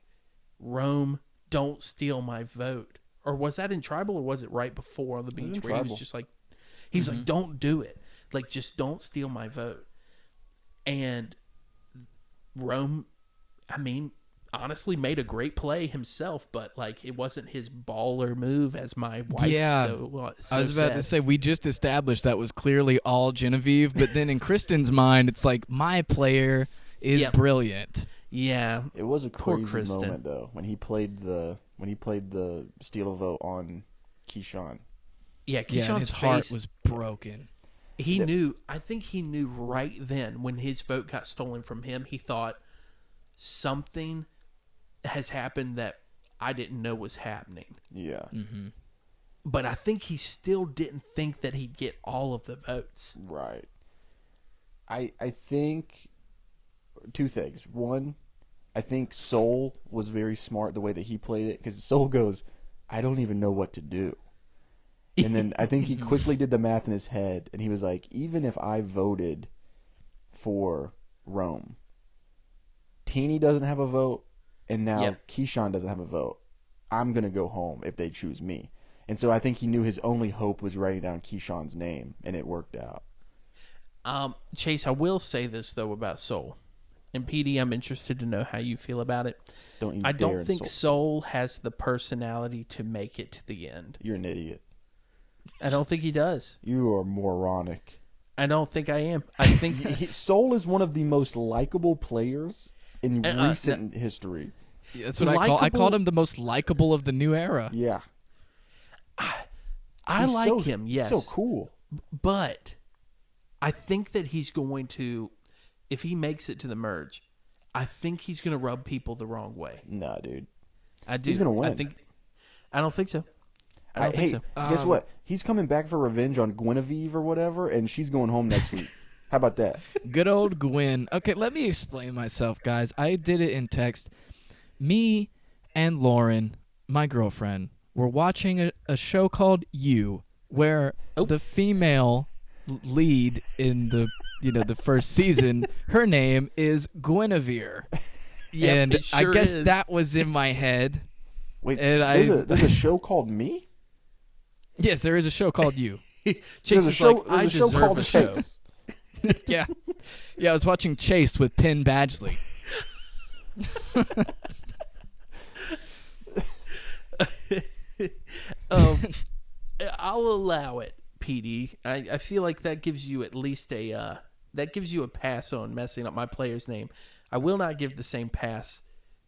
Rome, don't steal my vote. Or was that in Tribal, or was it right before on the beach where he was just like, like, don't do it. Like, just don't steal my vote. And Rome, I mean, honestly made a great play himself, but, like, it wasn't his baller move, as my wife so I was about to say, we just established that was clearly all Genevieve, but then in Kristin's mind, it's like, my player is brilliant. Yeah. It was a crazy Kristin. moment, though, when he played the steal a vote on Keyshawn. Yeah, Keyshawn's his heart was broken. He knew, I think he knew right then when his vote got stolen from him, he thought, something has happened that I didn't know was happening. Yeah. Mm-hmm. But I think he still didn't think that he'd get all of the votes. Right. I think two things. One, I think Soul was very smart the way that he played it, because Soul goes, I don't even know what to do. And then I think he quickly did the math in his head, and he was like, even if I voted for Rome, Teeny doesn't have a vote, and now Keyshawn doesn't have a vote, I'm going to go home if they choose me. And so I think he knew his only hope was writing down Keyshawn's name, and it worked out. Chase, I will say this, though, about Soul. And PD, I'm interested to know how you feel about it. I don't think Soul has the personality to make it to the end. You're an idiot. I don't think he does. You are moronic. I don't think I am. I think Soul is one of the most likable players in recent history. Yeah, that's what I called him the most likable of the new era. Yeah. I like him, yes. So cool. But I think that he's going to, if he makes it to the merge, I think he's going to rub people the wrong way. Nah, dude. I do. He's going to win. I don't think so. I don't think so. Guess what? He's coming back for revenge on Guinevere or whatever, and she's going home next week. How about that? Good old Gwen. Okay, let me explain myself, guys. I did it in text. Me and Lauren, my girlfriend, were watching a show called You, where the female lead in the first season, her name is Guinevere. Yeah, and it sure I guess is. that was in my head. Wait, and there's a show called Me? Yes, there is a show called You. Chase is like, I there's a show deserve called a show. Chase. Yeah. Yeah, I was watching Chase with Penn Badgley. I'll allow it, PD. I feel like that gives you at least a pass on messing up my player's name. I will not give the same pass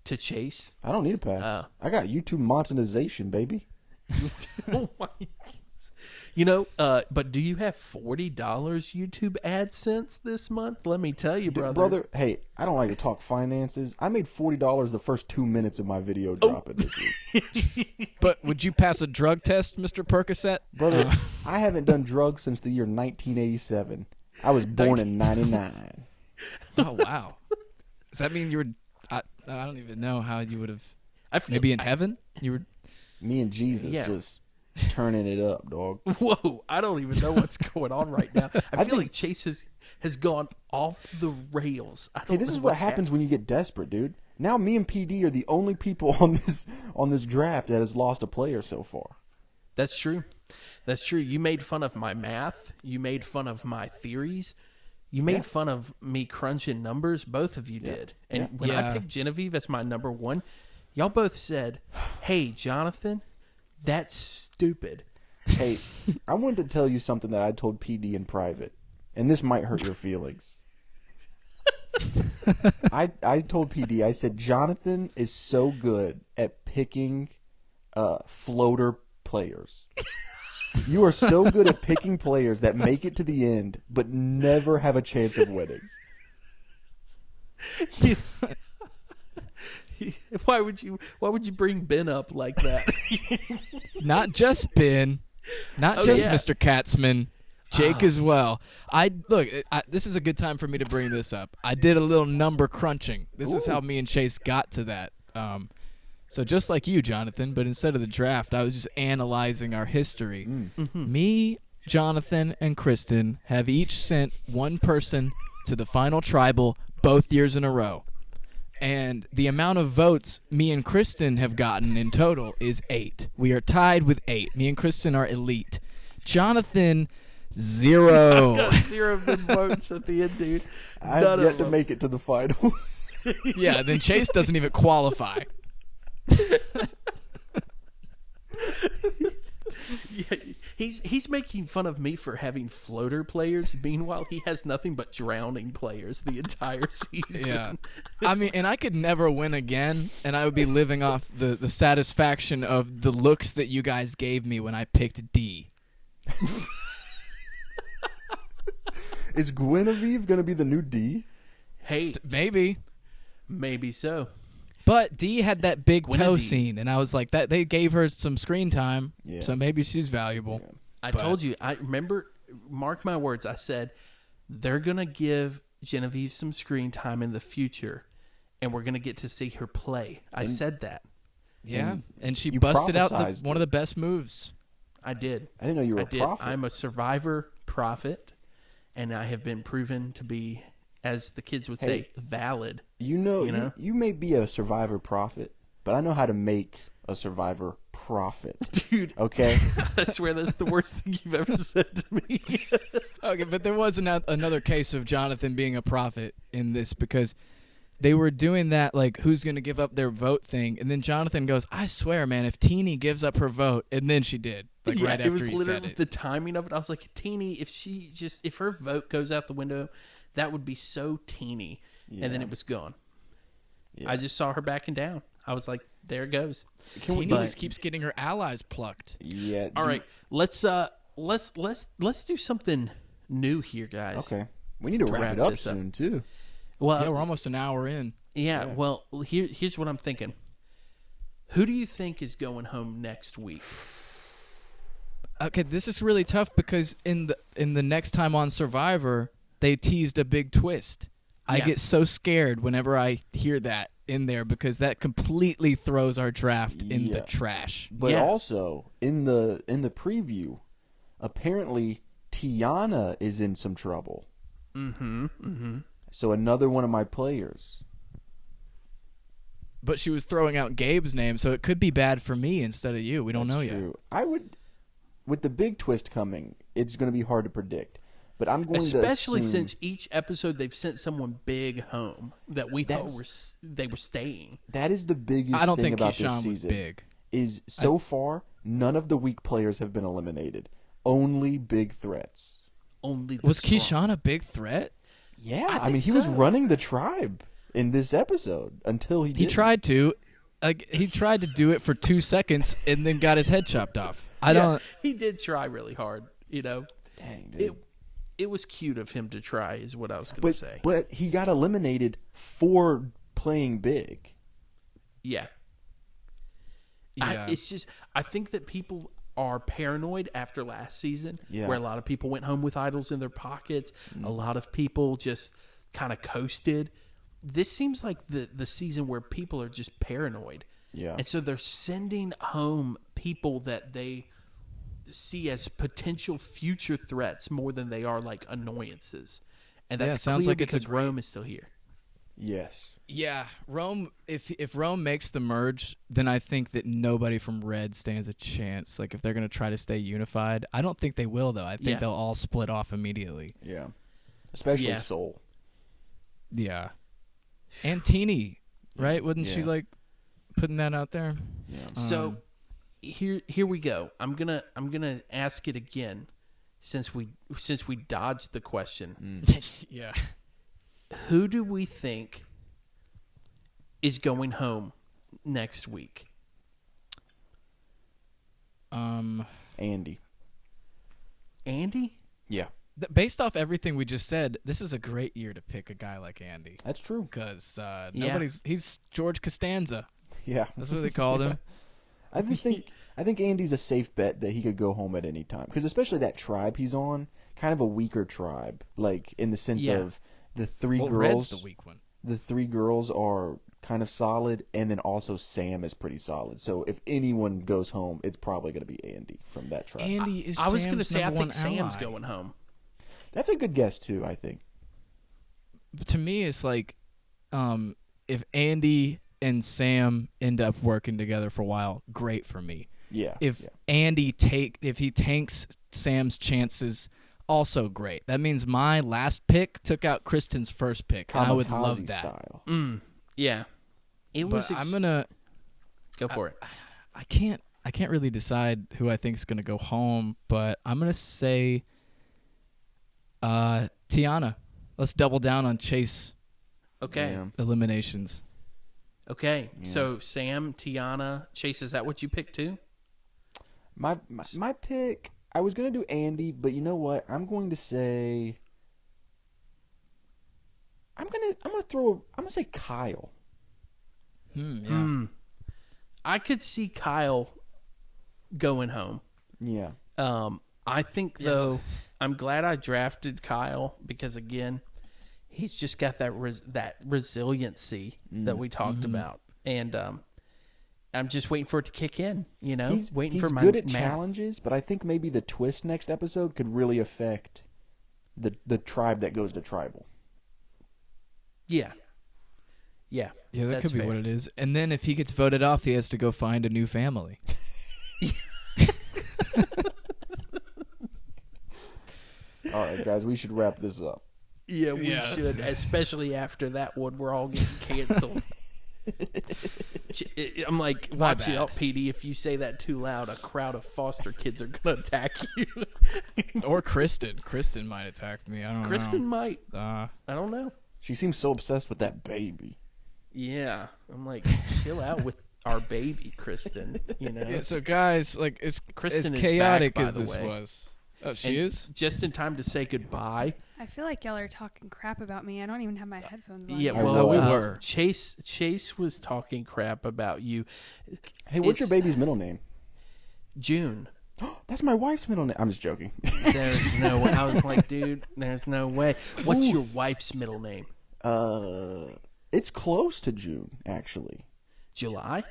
to Chase. I don't need a pass. I got YouTube monetization, baby. Oh my goodness. But do you have $40 YouTube AdSense this month? Let me tell you, brother. Hey, I don't like to talk finances. I made $40 the first 2 minutes of my video dropping this week. But would you pass a drug test, Mr. Percocet? Brother, I haven't done drugs since the year 1987. I was born in 99. Oh, wow. Does that mean you were... I don't even know how you would have... Maybe in heaven? You were... Me and Jesus just turning it up, dog. Whoa, I don't even know what's going on right now. I feel like Chase has gone off the rails. Hey, this is what happens when you get desperate, dude. Now me and PD are the only people on this draft that has lost a player so far. That's true. That's true. You made fun of my math. You made fun of my theories. You made fun of me crunching numbers. Both of you did. And when I picked Genevieve as my number one, y'all both said, "Hey, Jonathan, that's stupid." Hey, I wanted to tell you something that I told PD in private, and this might hurt your feelings. I told PD, I said, Jonathan is so good at picking floater players. You are so good at picking players that make it to the end, but never have a chance of winning. Why would you bring Ben up like that? Not just Ben, not just Mr. Katzman, Jake as well. This is a good time for me to bring this up. I did a little number crunching. This is how me and Chase got to that. So just like you, Jonathan, but instead of the draft, I was just analyzing our history. Me, Jonathan, and Kristin have each sent one person to the final tribal both years in a row. And the amount of votes me and Kristin have gotten in total is 8. We are tied with 8. Me and Kristin are elite. Jonathan, 0. I got 0 of the votes at the end, dude. I've yet to make it to the finals. Yeah, then Chase doesn't even qualify. Yeah, he's making fun of me for having floater players. Meanwhile, he has nothing but drowning players the entire season. Yeah, I mean, and I could never win again, and I would be living off the satisfaction of the looks that you guys gave me when I picked D. Is Guinevere going to be the new D? Hey, maybe so. But D had that big toe scene, and I was like, that they gave her some screen time, so maybe she's valuable. Yeah. I told you. I remember, mark my words, I said, they're going to give Genevieve some screen time in the future, and we're going to get to see her play. I said that. Yeah, and she busted out one of the best moves. I did. I didn't know you were a prophet. I'm a survivor prophet, and I have been proven to be, as the kids would say, valid. You may be a survivor prophet, but I know how to make a survivor profit. Dude. Okay? I swear that's the worst thing you've ever said to me. Okay, but there was another case of Jonathan being a prophet in this, because they were doing that, like, who's going to give up their vote thing, and then Jonathan goes, I swear, man, if Teeny gives up her vote, and then she did. Like, right after he said it. It was literally the timing of it. I was like, Teeny, if her vote goes out the window, that would be so teeny. Yeah. And then it was gone. Yeah. I just saw her backing down. I was like, there it goes. Teeny just keeps getting her allies plucked. Yeah. All right. Let's do something new here, guys. Okay. We need to wrap it up soon too. Well, yeah, we're almost an hour in. Yeah. Well, here's what I'm thinking. Who do you think is going home next week? Okay, this is really tough because in the next time on Survivor, they teased a big twist. I get so scared whenever I hear that in there because that completely throws our draft in the trash. But also in the preview, apparently Tiana is in some trouble. Mm-hmm. Mm-hmm. So another one of my players. But she was throwing out Gabe's name, so it could be bad for me instead of you. We don't know yet. I would, with the big twist coming, it's going to be hard to predict. But I'm going especially to since each episode they've sent someone big home that we thought they were staying. That is the biggest I don't thing think about Keyshawn this season. Was big. Is so far none of the weak players have been eliminated. Only big threats. Was Keyshawn a big threat? Yeah, I mean he was running the tribe in this episode until he tried to. He tried to do it for 2 seconds and then got his head chopped off. He did try really hard, you know. Dang, dude. It was cute of him to try, is what I was going to say. But he got eliminated for playing big. Yeah. Yeah. It's just, I think that people are paranoid after last season, Yeah. where a lot of people went home with idols in their pockets. A lot of people just kind of coasted. This seems like the season where people are just paranoid. Yeah. And so they're sending home people that they see as potential future threats more than they are like annoyances. And that's sounds clear like it's a because Rome is still here. Yes. Yeah, Rome. If Rome makes the merge, then I think that nobody from Red stands a chance. Like if they're gonna try to stay unified, I don't think they will though. I think Yeah. they'll all split off immediately. Yeah. Especially Yeah. Soul. Yeah, and Teeny, right? Wasn't she Yeah. like putting that out there? Yeah. So here we go. I'm gonna ask it again, since we dodged the question. Yeah. Who do we think is going home next week? Andy. Andy? Yeah. Based off everything we just said, this is a great year to pick a guy like Andy That's true. because he's George Costanza. Yeah. That's what they called him. I think Andy's a safe bet that he could go home at any time, because especially that tribe he's on, kind of a weaker tribe, like in the sense Yeah. of the three Well, girls. Red's the weak one. The three girls are kind of solid, and then also Sam is pretty solid. So if anyone goes home, it's probably going to be Andy from that tribe. Andy is. I was going to say I think Sam's Sam's going home. That's a good guess too, I think. To me, it's like, if Andy and Sam end up working together for a while, great for me. Yeah. If yeah. if he tanks Sam's chances, also great. That means my last pick took out Kristin's first pick, and I would love Kamikaze that. style. Yeah. It was. But I'm gonna. go for it. I can't really decide who I think is gonna go home, but I'm gonna say, Tiana. Let's double down on Chase Okay. Yeah. eliminations. Okay. So Sam, Tiana, Chase. Is that what you picked too? My pick, I was going to do Andy, but you know what? I'm going to say I'm going to say Kyle. Yeah. I could see Kyle going home. Yeah. I think though, I'm glad I drafted Kyle because again, he's just got that resiliency that we talked about, and I'm just waiting for it to kick in. You know, He's my good at math. challenges, but I think maybe the twist next episode could really affect the tribe that goes to tribal. Yeah. Yeah, that that's could be fair. what it is. And then if he gets voted off, he has to go find a new family. All right, guys, we should wrap this up. Yeah, we should, especially after that one. We're all getting canceled. I'm like, watch bad. out, PD. If you say that too loud, a crowd of foster kids are going to attack you. Or Kristin. Kristin might attack me. I don't know. Kristin might. Uh, I don't know. She seems so obsessed with that baby. Yeah. I'm like, chill out with our baby, Kristin. You know? yeah, so guys, like as Kristin is chaotic back, by as the this way. was. Oh, she And is? just in time to say goodbye. I feel like y'all are talking crap about me. I don't even have my headphones on. Yeah, yet. well, know we were. Chase was talking crap about you. Hey, what's your It's- baby's middle name? June. That's my wife's middle name. I'm just joking. There's no way. I was like, dude, there's no way. What's your wife's middle name? It's close to June, actually. July?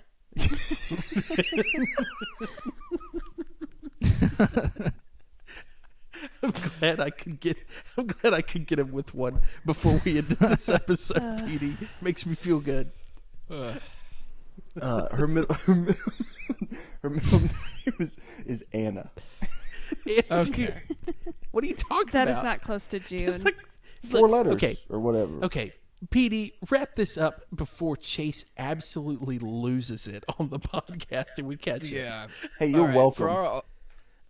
I'm glad I could get him with one before we ended this episode, PD. Makes me feel good. Her middle name is Anna. Okay. What are you talking That about? is not close to June. It's like- 4 letters. Okay. Or whatever. Okay, PD, wrap this up before Chase absolutely loses it on the podcast and we catch it. Yeah. Hey, you're All right, welcome.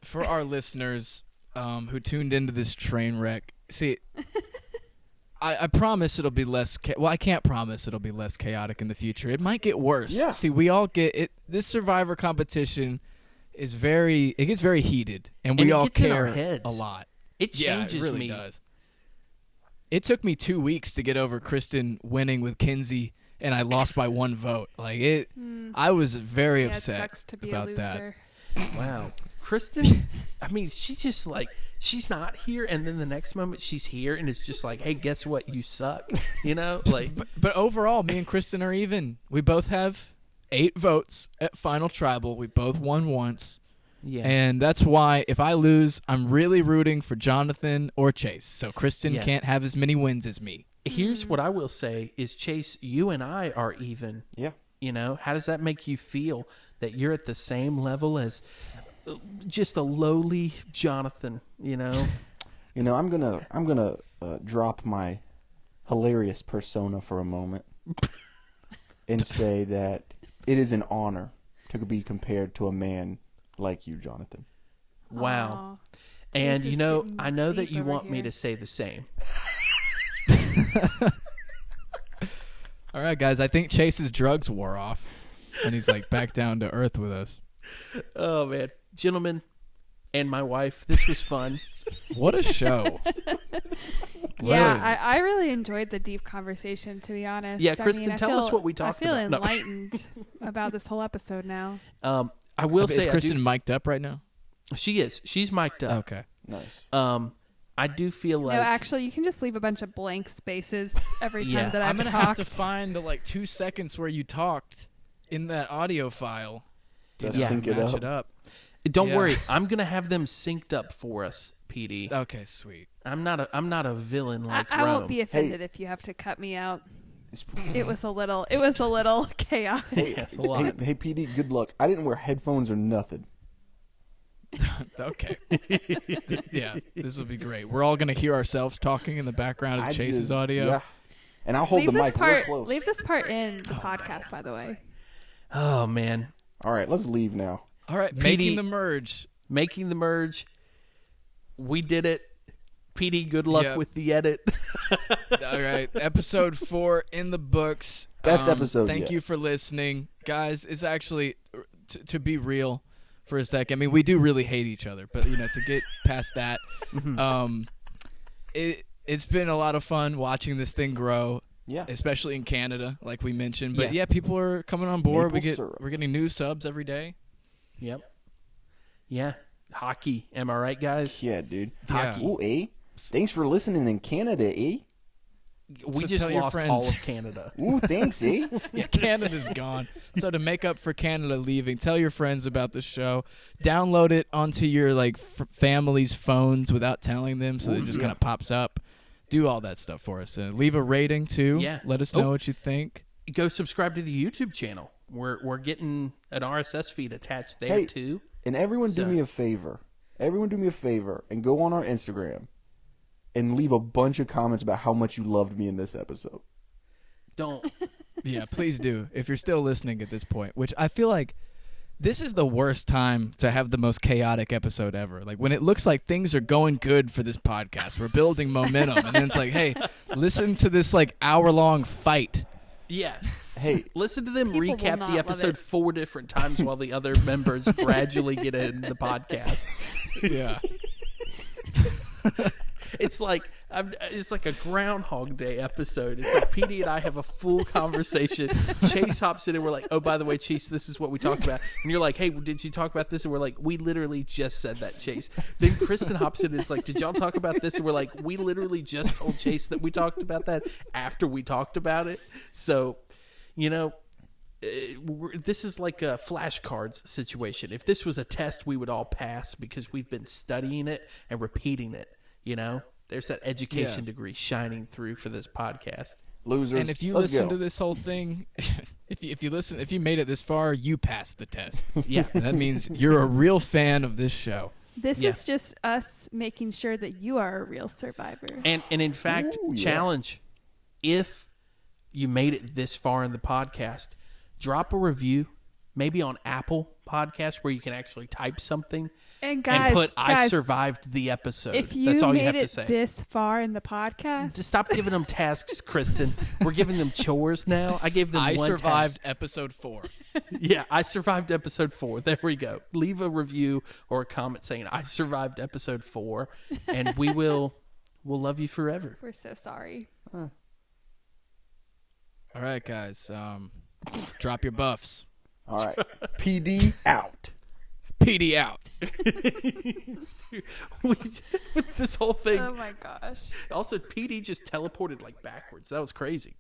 For our listeners who tuned into this train wreck, see, I promise it'll be less. Well, I can't promise it'll be less chaotic in the future. It might get worse. Yeah. See, we all get it. This Survivor competition is it gets very heated, and we it all gets in our care heads. a lot. It changes it really me. does. It took me 2 weeks to get over Kristin winning with Kinsey, and I lost by 1 vote. Like it, I was very upset It sucks to be about a loser. that. Wow. Kristin, I mean, she just like, she's not here, and then the next moment she's here, and it's just like, hey, guess what? You suck. You know? Like, But overall, me and Kristin are even. We both have 8 votes at Final Tribal. We both won once. yeah. And that's why if I lose, I'm really rooting for Jonathan or Chase. So Kristin Yeah. can't have as many wins as me. Here's what I will say is, Chase, you and I are even. Yeah. You know, how does that make you feel that you're at the same level as just a lowly Jonathan, you know? You know, I'm gonna drop my hilarious persona for a moment and say that it is an honor to be compared to a man like you, Jonathan. Wow. Aw. And, Chase you is know, getting I know that deep you over want me here. to say the same. All right, guys. I think Chase's drugs wore off, and he's like back down to earth with us. Oh, man. Gentlemen and my wife, this was fun. What a show! Yeah, I really enjoyed the deep conversation, to be honest. Yeah, I Kristin, I tell us feel- what we talked I feel about. No. enlightened about this whole episode now. I will Is say, Kristin mic'd up right now? she is. She's mic'd up. Okay. Nice. I do feel like No, actually, you can just leave a bunch of blank spaces every time Yeah. that I've I'm gonna talked. have to find the 2 seconds where you talked in that audio file. To Yeah. sync it Match up. it up. don't Yeah. worry, I'm gonna have them synced up for us, PD. Okay, sweet. I'm not a villain like I Rome. won't be offended if you have to cut me out. It was a little chaotic. Yes, a lot. Hey, PD, good luck. I didn't wear headphones or nothing. Okay. Yeah, this will be great. We're all gonna hear ourselves talking in the background of I Chase's just- audio. Yeah. And I'll hold Leave the this mic real part. close. Leave this part in the podcast, by the way. Oh man, All right, let's leave now. All right, PD making the merge. making the merge. We did it. PD, good luck Yep. with the edit. All right, episode 4 in the books. Best episode Thank yet. you for listening, guys. It's actually to be real for a second. I mean, we do really hate each other, but to get past that, it's been a lot of fun watching this thing grow. Yeah. Especially in Canada, like we mentioned. But Yeah. yeah, people are coming on board. Maple syrup. We're getting new subs every day. Yep. Yeah. Hockey. Am I right, guys? Yeah, dude. Yeah. Ooh, eh? Thanks for listening in Canada, eh? We So just tell your lost friends. all of Canada. Ooh, thanks, eh? Yeah, Canada's gone. So to make up for Canada leaving, tell your friends about the show. Download it onto your family's phones without telling them, so it just kind of pops up. Do all that stuff for us. Leave a rating too. Yeah. Let us know what you think. Go subscribe to the YouTube channel. We're getting an RSS feed attached there Hey. too. And everyone do So- me a favor. Everyone do me a favor and go on our Instagram and leave a bunch of comments about how much you loved me in this episode. Don't. Yeah, please do. If you're still listening at this point, which I feel like this is the worst time to have the most chaotic episode ever. Like when it looks like things are going good for this podcast, we're building momentum, and then it's like, hey, listen to this hour-long fight. Yeah. Hey, Listen to them People will recap not the love episode it. 4 different times while the other members gradually get in the podcast. Yeah. It's like a Groundhog Day episode. It's like PD and I have a full conversation. Chase hops in and we're like, "Oh, by the way, Chase, this is what we talked about." And you're like, "Hey, did you talk about this?" And we're like, "We literally just said that, Chase." Then Kristin hops in and is like, "Did y'all talk about this?" And we're like, "We literally just told Chase that we talked about that after we talked about it." So, this is like a flashcards situation. If this was a test, we would all pass because we've been studying it and repeating it. There's that education degree shining through for this podcast. losers. And if you let's listen go. to this whole thing, if you made it this far, you passed the test. Yeah. And that means you're a real fan of this show. This Yeah. is just us making sure that you are a real survivor. And in fact, Ooh, yeah. challenge, if you made it this far in the podcast, drop a review, maybe on Apple Podcasts where you can actually type something And guys, and put "I guys, survived the episode." if you That's all made you have it to say. this far in the podcast, Just stop giving them tasks, Kristin. We're giving them chores now. I gave them I one survived task. episode 4. Yeah, I survived episode 4. There we go. Leave a review or a comment saying I survived episode 4, and we'll love you forever. We're so sorry. All right, guys. Drop your buffs. All right. PD out. PD out. With this whole thing. Oh my gosh. Also, PD just teleported like backwards. That was crazy.